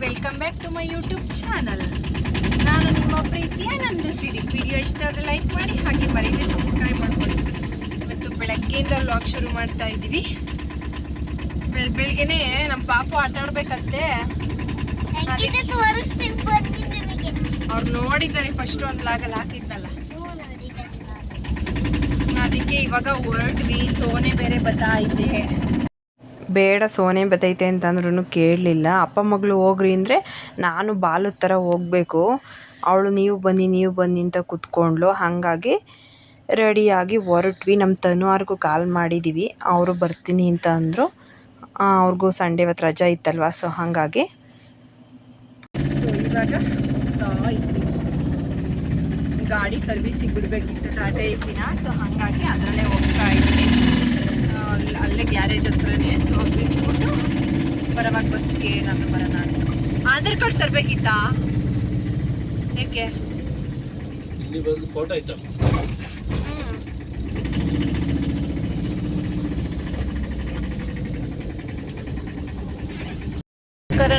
Welcome back to my YouTube channel. ನಾನು ನಿಮ್ಮ ಪ್ರೀತಿಯ ನಂದಿಸಿರಿ. ವಿಡಿಯೋ ಇಷ್ಟ ಆದರೆ ಲೈಕ್ ಮಾಡಿ, ಹಾಗೆ ಮರೀದೆ ಸಬ್ಸ್ಕ್ರೈಬ್ ಮಾಡ್ಕೊಳ್ಳಿ. ಇವತ್ತು ಬೆಳಗ್ಗೆಯಿಂದ ವ್ಲಾಗ್ ಶುರು ಮಾಡ್ತಾ ಇದ್ದೀವಿ. ಬೆಳಗ್ಗೆನೆ ನಮ್ಮ ಪಾಪು ಆಟ ಆಡ್ಬೇಕಂತೆ. ಅವ್ರು ನೋಡಿದ್ದಾರೆ, ಫಸ್ಟ್ ಒಂದು ವ್ಲಾಗಲ್ಲಿ ಹಾಕಿದ್ನಲ್ಲ, ಅದಕ್ಕೆ ಇವಾಗ ಹೊರಟ್ವಿ. ಸೋನೆ ಬೇರೆ ಬತ್ತೈತೆ. ಬೇಡ ಸೋನೆ ಬತ್ತೈತೆ ಅಂತಂದ್ರೂ ಕೇಳಲಿಲ್ಲ. ಅಪ್ಪ ಮಗಳು ಹೋಗ್ರಿ ಅಂದರೆ ನಾನು ಬಾಲದ ಥರ ಹೋಗಬೇಕು. ಅವಳು ನೀವು ಬನ್ನಿ ಅಂತ ಕೂತ್ಕೊಂಡ್ಳು. ಹಾಗಾಗಿ ರೆಡಿಯಾಗಿ ಹೊರಟ್ವಿ. ನಮ್ಮ ತನುವಾರ್ಗೂ ಕಾಲ್ ಮಾಡಿದ್ದೀವಿ, ಅವರು ಬರ್ತೀನಿ ಅಂತ ಅಂದರು. ಅವ್ರಿಗೂ ಸಂಡೇ ಇವತ್ತು ರಜಾ ಇತ್ತಲ್ವ, ಸೊ ಹಾಗಾಗಿ ಇವಾಗ ಗಾಡಿ ಸರ್ವಿಸಿಗೆ ಬಿಡಬೇಕಿತ್ತು ಟಾಟಾ ಎಸಿನ. ಸೊ ಹಾಗಾಗಿ ಅದರಲ್ಲೇ ಹೋಗ್ತಾ ಇದ್ವಿ. ಅಲ್ಲೇ ಗ್ಯಾರೇಜ್ ಹತ್ರನೇ. ಸೊ ಬಿಟ್ಬಿಟ್ಟು ಬರೋವಾಗ ಬಸ್ಗೆ ನಾನು ಬರೋಣ. ಆಧಾರ್ ಕಾರ್ಡ್ ತರಬೇಕಿತ್ತಾ? ಏಕೆ? ಫೋಟೋ ಆಯ್ತಾ?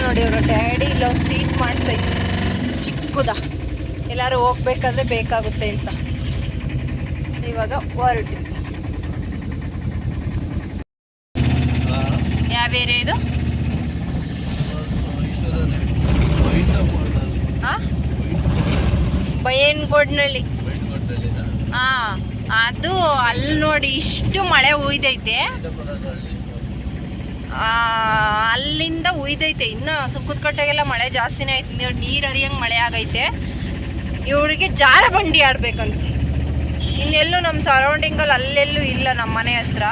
ನೋಡಿ, ಅವರು ಡ್ಯಾಡಿ ಇಲ್ಲೊಂದು ಸೀಟ್ ಮಾಡಿಸೈ ಚಿಕ್ಕದ, ಎಲ್ಲರೂ ಹೋಗ್ಬೇಕಾದ್ರೆ ಬೇಕಾಗುತ್ತೆ ಅಂತ. ಇವಾಗ ಹೊರಟು. ಯಾವ ಏರಿಯಾ ಇದು? ಬೈಯನಗೋಡ್ನಳ್ಳಿ. ಹಾಂ, ಅದು ಅಲ್ಲಿ ನೋಡಿ ಇಷ್ಟು ಮಳೆ ಹುಯ್ದೈತೆ. ಅಲ್ಲಿಂದ ಹುಯ್ದೈತೆ. ಇನ್ನು ಸುಕ್ಕದಕಟ್ಟೆಗೆಲ್ಲ ಮಳೆ ಜಾಸ್ತಿನೇ ಐತೆ. ನೀರು ಹರಿಯಂಗೆ ಮಳೆ ಆಗೈತೆ. ಇವಳಿಗೆ ಜಾರ ಬಂಡಿ ಆಡ್ಬೇಕಂತೆ. ಇನ್ನೆಲ್ಲೂ ನಮ್ಮ ಸರೌಂಡಿಂಗಲ್ಲಿ ಅಲ್ಲೆಲ್ಲೂ ಇಲ್ಲ. ನಮ್ಮ ಮನೆ ಹತ್ರ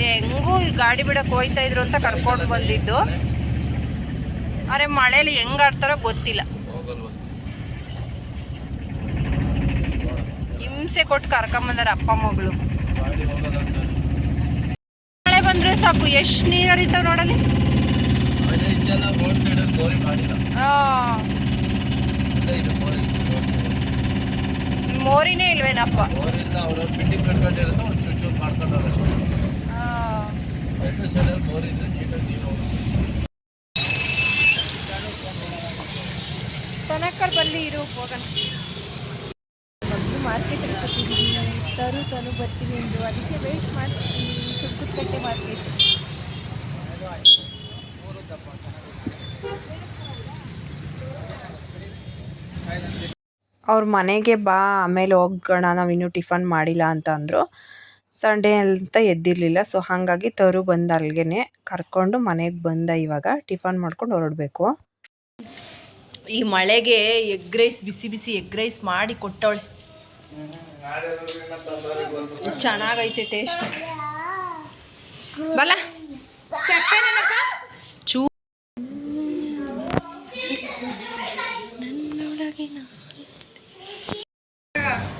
ಹೆಂಗೂ ಗಾಡಿ ಬಿಡಕ್ಕೆ ಹೋಯ್ತಾ ಇದ್ರು ಅಂತ ಕರ್ಕೊಂಡು ಬಂದಿದ್ದು. ಆದರೆ ಮಳೇಲಿ ಹೆಂಗೆ ಆಡ್ತಾರೋ ಗೊತ್ತಿಲ್ಲ. ಹಿಂಸೆ ಕೊಟ್ಟು ಕರ್ಕೊಂಬಂದಾರ ಅಪ್ಪ ಮಗಳು. ಮಳೆ ಬಂದ್ರೆ ಸಾಕು, ಎಷ್ಟು ನೀರು ಹರಿತಾವ ನೋಡಲಿ. ಮೋರಿನೇ ಇಲ್ವೇನಪ್ಪ? ತನಕರ್ ಬಲ್ಲಿ ಇರು, ಹೋಗೋಣ. ಮೊದಲು ಮಾರ್ಕೆಟಿಗೆ ಬರ್ತಿದ್ದೀವಿ. ತನು ಬರ್ತೀನಿ ಎಂದು, ಅದಕ್ಕೆ ವೇಟ್ ಮಾಡ್ತೀನಿ. ಸುಕ್ಕದಕಟ್ಟೆ ಮಾರ್ಕೆಟ್. ಅವ್ರ ಮನೆಗೆ ಬಾ, ಆಮೇಲೆ ಹೋಗೋಣ, ನಾವಿನ್ನೂ ಟಿಫನ್ ಮಾಡಿಲ್ಲ ಅಂತ ಅಂದರು. ಸಂಡೇ ಅಂತ ಎದ್ದಿರಲಿಲ್ಲ. ಸೊ ಹಾಗಾಗಿ ತರು ಬಂದು ಅಲ್ಲಿಗೆ ಕರ್ಕೊಂಡು ಮನೆಗೆ ಬಂದ. ಇವಾಗ ಟಿಫನ್ ಮಾಡ್ಕೊಂಡು ಹೊರಡಬೇಕು. ಈ ಮಳೆಗೆ ಎಗ್ ರೈಸ್, ಬಿಸಿ ಬಿಸಿ ಎಗ್ ರೈಸ್ ಮಾಡಿ ಕೊಟ್ಟವಳೆ. ಚೆನ್ನಾಗೈತೆ ಟೇಸ್ಟ್. ಬಲ ಚೂ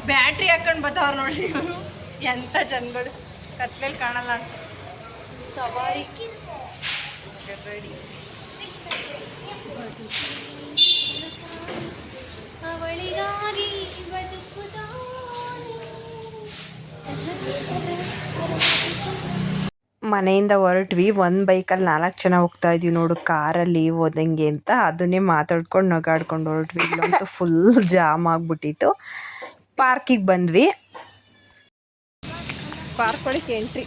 ಬ್ಯಾಟ್ರಿ ಹಾಕೊಂಡು ಬತ್ತವ್ರು ನೋಡ್ರಿ ಇವರು. ಎಂಥ ಜನಗಳು, ಕತ್ಲೆಯಲ್ಲಿ ಕಾಣಲ್ಲ ಅಂತ. ಸವಾರಿ ರೆಡಿ. ಅವಳಿಗಾಗಿ ಮನೆಯಿಂದ ಹೊರಟ್ವಿ. ಒಂದು ಬೈಕಲ್ಲಿ 4 ಜನ ಹೋಗ್ತಾ ಇದ್ವಿ ನೋಡು, ಕಾರಲ್ಲಿ ಹೋದಂಗೆ ಅಂತ. ಅದನ್ನೇ ಮಾತಾಡ್ಕೊಂಡು ನಗಾಡ್ಕೊಂಡು ಹೊರಟ್ವಿ. ಇಲ್ಲಂತೂ ಫುಲ್ ಜಾಮ್ ಆಗಿಬಿಟ್ಟಿತ್ತು. ಪಾರ್ಕಿಗೆ ಬಂದ್ವಿ. ಪಾರ್ಕ್ ಒಳಗೆ ಎಂಟ್ರಿ.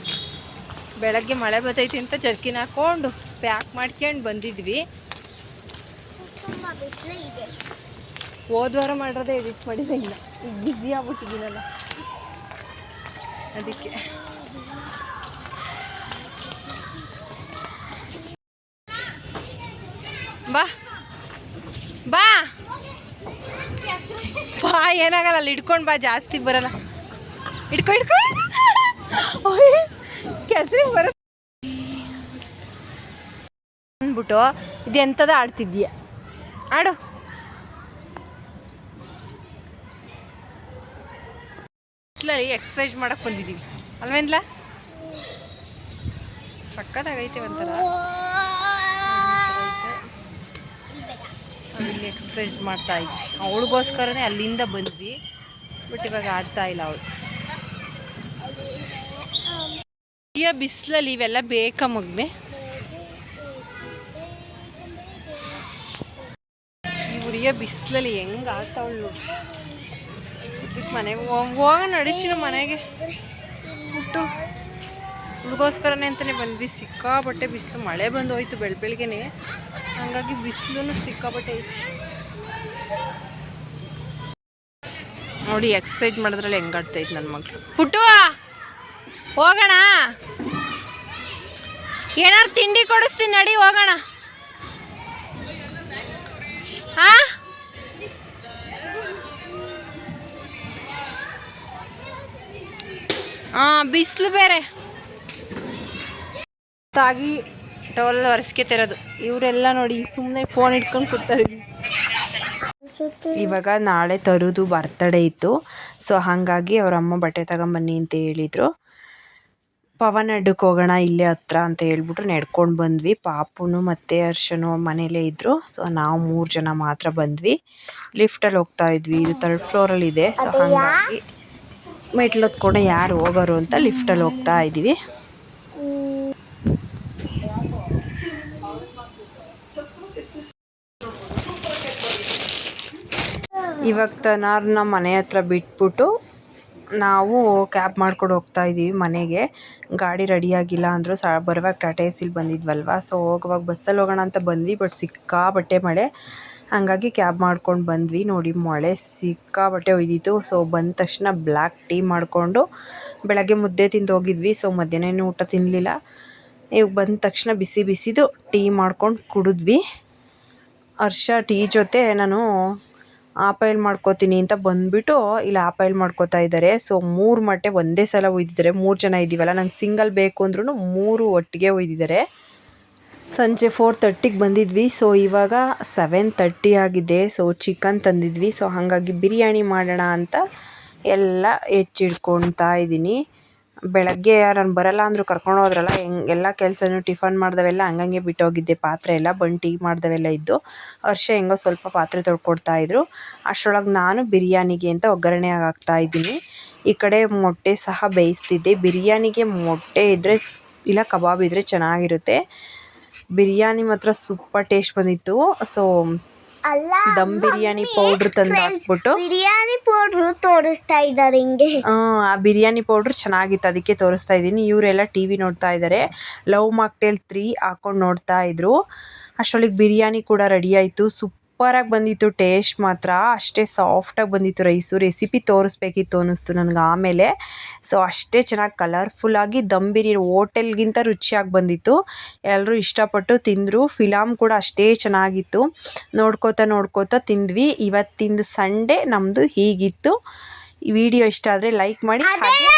ಬೆಳಗ್ಗೆ ಮಳೆ ಬರ್ತೈತಿ ಅಂತ ಜರ್ಕಿನ್ ಹಾಕ್ಕೊಂಡು ಪ್ಯಾಕ್ ಮಾಡ್ಕೊಂಡು ಬಂದಿದ್ವಿ. ಹೋದ್ವಾರ ಮಾಡಿರೋದೇ ಎಡಿಟ್ ಮಾಡಿದೆ. ಇಲ್ಲ, ಈಗ ಬ್ಯುಸಿ ಆಗ್ಬಿಟ್ಟಿದ್ದೀನಲ್ಲ, ಅದಕ್ಕೆ. ಬಾ ಬಾ ಬಾ, ಏನಾಗಲ್ಲ, ಅಲ್ಲಿ ಇಟ್ಕೊಂಡು ಬಾ, ಜಾಸ್ತಿ ಬರಲ್ಲ. ಇಟ್ಕೊಂಡು ಕೆಸರಿ ಬರ ಅಂದ್ಬಿಟ್ಟು ಇದು ಎಂಥದ ಆಡ್ತಿದ್ಯಾ? ಆಡು. ಎಕ್ಸಸೈಸ್ ಮಾಡಕ್ಕೆ ಬಂದಿದ್ದೀವಿ ಅಲ್ವೇನ್ಲ? ಸಕ್ಕತ್ತಾಗೈತೆ ಒಂಥರ. ಅಲ್ಲಿ ಎಕ್ಸಸೈಸ್ ಮಾಡ್ತಾ ಇದ್ವಿ. ಅವಳಿಗೋಸ್ಕರನೇ ಅಲ್ಲಿಂದ ಬಂದ್ವಿ. ಬಟ್ ಇವಾಗ ಆಡ್ತಾ ಇಲ್ಲ ಅವಳು. ಬಿಸಿಲಲ್ಲಿ ಇವೆಲ್ಲ ಬೇಕಾ ಮಗ್ನೆ? ಉರಿಯ ಬಿಸಿಲಲ್ಲಿ ಹೆಂಗೆ ಆಗ್ತಾವಳು. ಸದ್ಯಕ್ಕೆ ಮನೆಗೆ ಹೋಗೋಣ ನಡಿಸಿ ನಮ್ಮ ಮನೆಗೆ ಬಿಟ್ಟು ಹುಡುಗೋಸ್ಕರನೇ ಅಂತಲೇ ಬಂದ್ವಿ. ಸಿಕ್ಕಾಬಟ್ಟೆ ಬಿಸಿಲು, ಮಳೆ ಬಂದು ಹೋಯ್ತು ಬೆಳಗ್ಗೆನೆ, ಹಂಗಾಗಿ ಬಿಸಿಲು ಸಿಕ್ಕಾಬಟ್ಟೆ ಐತಿ ನೋಡಿ. ಎಕ್ಸಸೈಸ್ ಮಾಡಿದ್ರಲ್ಲಿ ಹೆಂಗಾಡ್ತೈತಿ ನನ್ನ ಮಗಳು. ಪುಟ್ಟುವ ಹೋಗೋಣ, ಏನಾರು ತಿಂಡಿ ಕೊಡಿಸ್ತೀನಿ ನಡಿ ಹೋಗೋಣ. ಬಿಸಿಲು ಬೇರೆ ತಾಗಿ ಟವಲ್ ಒರೆಸ್ಕೆ ತರೋದು. ಇವರೆಲ್ಲ ನೋಡಿ ಸುಮ್ಮನೆ ಫೋನ್ ಇಟ್ಕೊಂಡು ಕೂತಾರೆ. ಇವಾಗ ನಾಳೆ ತರೋದು ಬರ್ತಡೇ ಇತ್ತು, ಸೊ ಹಾಗಾಗಿ ಅವ್ರ ಅಮ್ಮ ಬಟ್ಟೆ ತಗೊಂಬನ್ನಿ ಅಂತ ಹೇಳಿದರು. ಪವನ್ ಅಡ್ಡಕ್ಕೆ ಹೋಗೋಣ ಇಲ್ಲೇ ಹತ್ರ ಅಂತ ಹೇಳ್ಬಿಟ್ರು ನಡ್ಕೊಂಡು ಬಂದ್ವಿ. ಪಾಪುನು ಮತ್ತು ಹರ್ಷನು ಮನೇಲೇ ಇದ್ದರು. ಸೊ ನಾವು 3 ಜನ ಮಾತ್ರ ಬಂದ್ವಿ. ಲಿಫ್ಟಲ್ಲಿ ಹೋಗ್ತಾ ಇದ್ವಿ, ಇದು 3rd ಫ್ಲೋರಲ್ಲಿದೆ. ಸೊ ಹಾಗಾಗಿ ಮೆಟ್ಲು ಹೊತ್ಕೊಂಡು ಯಾರು ಹೋಗೋರು ಅಂತ ಲಿಫ್ಟಲ್ಲಿ ಹೋಗ್ತಾ ಇದ್ದೀವಿ. ಇವಾಗ ತನಾರ್ನ ಮನೆ ಹತ್ರ ಬಿಟ್ಬಿಟ್ಟು ನಾವು ಕ್ಯಾಬ್ ಮಾಡ್ಕೊಂಡು ಹೋಗ್ತಾ ಇದ್ದೀವಿ ಮನೆಗೆ. ಗಾಡಿ ರೆಡಿಯಾಗಿಲ್ಲ ಅಂದರು. ಬರುವಾಗ ಟಾಟಾ ಎಸಿಲಿ ಬಂದಿದ್ವಲ್ವ, ಸೊ ಹೋಗುವಾಗ ಬಸ್ಸಲ್ಲಿ ಹೋಗೋಣ ಅಂತ ಬಂದ್ವಿ. ಬಟ್ ಸಿಕ್ಕಾಬಟ್ಟೆ ಮಳೆ, ಹಾಗಾಗಿ ಕ್ಯಾಬ್ ಮಾಡ್ಕೊಂಡು ಬಂದ್ವಿ. ನೋಡಿ ಮಳೆ ಸಿಕ್ಕಾಬಟ್ಟೆ ಒಯ್ದಿತ್ತು. ಸೊ ಬಂದ ತಕ್ಷಣ ಬ್ಲ್ಯಾಕ್ ಟೀ ಮಾಡಿಕೊಂಡು ಬೆಳಗ್ಗೆ ಮುದ್ದೆ ತಿಂದು ಹೋಗಿದ್ವಿ. ಸೊ ಮಧ್ಯಾಹ್ನ ಊಟ ತಿನ್ನಲಿಲ್ಲ. ಇವಾಗ ಬಂದ ತಕ್ಷಣ ಬಿಸಿದು ಟೀ ಮಾಡ್ಕೊಂಡು ಕುಡಿದ್ವಿ. ಹರ್ಷ ಟೀ ಜೊತೆ ನಾನು ಆಪಾಯಿಲ್ ಮಾಡ್ಕೋತೀನಿ ಅಂತ ಬಂದುಬಿಟ್ಟು ಇಲ್ಲಿ ಆಪಾಯಿಲ್ ಮಾಡ್ಕೋತಾ ಇದ್ದಾರೆ. ಸೊ 3 ಮೊಟ್ಟೆ ಒಂದೇ ಸಲ ಒಯ್ದಿದ್ದಾರೆ. 3 ಜನ ಇದ್ದೀವಲ್ಲ, ನಂಗೆ ಸಿಂಗಲ್ ಬೇಕು ಅಂದ್ರೂ 3 ಒಟ್ಟಿಗೆ ಒಯ್ದಿದ್ದಾರೆ. ಸಂಜೆ 4:30ಗೆ ಬಂದಿದ್ವಿ. ಸೊ ಇವಾಗ 7:30 ಆಗಿದೆ. So chicken ತಂದಿದ್ವಿ. ಸೊ ಹಾಗಾಗಿ ಬಿರಿಯಾನಿ ಮಾಡೋಣ ಅಂತ ಎಲ್ಲ ಹೆಚ್ಚಿಡ್ಕೊಳ್ತಾ ಇದ್ದೀನಿ. ಬೆಳಗ್ಗೆ ನಾನು ಬರಲ್ಲ ಅಂದರು ಕರ್ಕೊಂಡು ಹೋದ್ರಲ್ಲ, ಎಲ್ಲ ಕೆಲಸನೂ ಟಿಫನ್ ಮಾಡ್ದವೆಲ್ಲ ಹಂಗಂಗೆ ಬಿಟ್ಟೋಗಿದ್ದೆ. ಪಾತ್ರೆ ಎಲ್ಲ ಬಂದು ಟೀ ಮಾಡ್ದವೆಲ್ಲ ಇದ್ದು. ಹರ್ಷ ಹೆಂಗೋ ಸ್ವಲ್ಪ ಪಾತ್ರೆ ತೊಳ್ಕೊಡ್ತಾಯಿದ್ರು. ಅಷ್ಟರೊಳಗೆ ನಾನು ಬಿರಿಯಾನಿಗೆ ಅಂತ ಒಗ್ಗರಣೆ ಹಾಕ್ತಾಯಿದ್ದೀನಿ. ಈ ಕಡೆ ಮೊಟ್ಟೆ ಸಹ ಬೇಯಿಸ್ತಿದ್ದೆ. ಬಿರಿಯಾನಿಗೆ ಮೊಟ್ಟೆ ಇದ್ದರೆ ಇಲ್ಲ ಕಬಾಬ್ ಇದ್ದರೆ ಚೆನ್ನಾಗಿರುತ್ತೆ. ಬಿರಿಯಾನಿ ಮಾತ್ರ ಸೂಪರ್ ಟೇಸ್ಟ್ ಬಂದಿತ್ತು. ಸೊ ದಮ್ ಬಿರಿಯಾನಿ ಪೌಡ್ರ್ ತಂದು ಹಾಕ್ಬಿಟ್ಟು ಬಿರಿಯಾನಿ ಪೌಡ್ರು ತೋರಿಸ್ತಾ ಇದ್ದಾರೆ ಹಿಂಗೆ. ಆ ಬಿರಿಯಾನಿ ಪೌಡ್ರ್ ಚೆನ್ನಾಗಿತ್ತು, ಅದಕ್ಕೆ ತೋರಿಸ್ತಾ ಇದ್ದೀನಿ. ಇವರೆಲ್ಲ ಟಿ ವಿ ನೋಡ್ತಾ ಇದ್ದಾರೆ. ಲವ್ ಮಾಕ್ಟೇಲ್ 3 ಹಾಕ್ಕೊಂಡು ನೋಡ್ತಾ ಇದ್ರು. ಅಷ್ಟರೊಳಗೆ ಬಿರಿಯಾನಿ ಕೂಡ ರೆಡಿ ಆಯಿತು. ಸೂಪರಾಗಿ ಬಂದಿತ್ತು. ಟೇಸ್ಟ್ ಮಾತ್ರ ಅಷ್ಟೇ ಸಾಫ್ಟಾಗಿ ಬಂದಿತ್ತು ರೈಸು. ರೆಸಿಪಿ ತೋರಿಸ್ಬೇಕಿತ್ತು ಅನ್ನಿಸ್ತು ನನಗೆ ಆಮೇಲೆ. ಸೊ ಅಷ್ಟೇ ಚೆನ್ನಾಗಿ ಕಲರ್ಫುಲ್ಲಾಗಿ ದಮ್ ಬಿರಿಯಾನಿ ಹೋಟೆಲ್ಗಿಂತ ರುಚಿಯಾಗಿ ಬಂದಿತ್ತು. ಎಲ್ಲರೂ ಇಷ್ಟಪಟ್ಟು ತಿಂದರು. ಫಿಲಮ್ ಕೂಡ ಅಷ್ಟೇ ಚೆನ್ನಾಗಿತ್ತು. ನೋಡ್ಕೋತಾ ತಿಂದ್ವಿ. ಇವತ್ತಿಂದು ಸಂಡೇ ನಮ್ಮದು ಹೀಗಿತ್ತು. ಈ ವಿಡಿಯೋ ಇಷ್ಟ ಆದರೆ ಲೈಕ್ ಮಾಡಿ, ಹಾಗೆ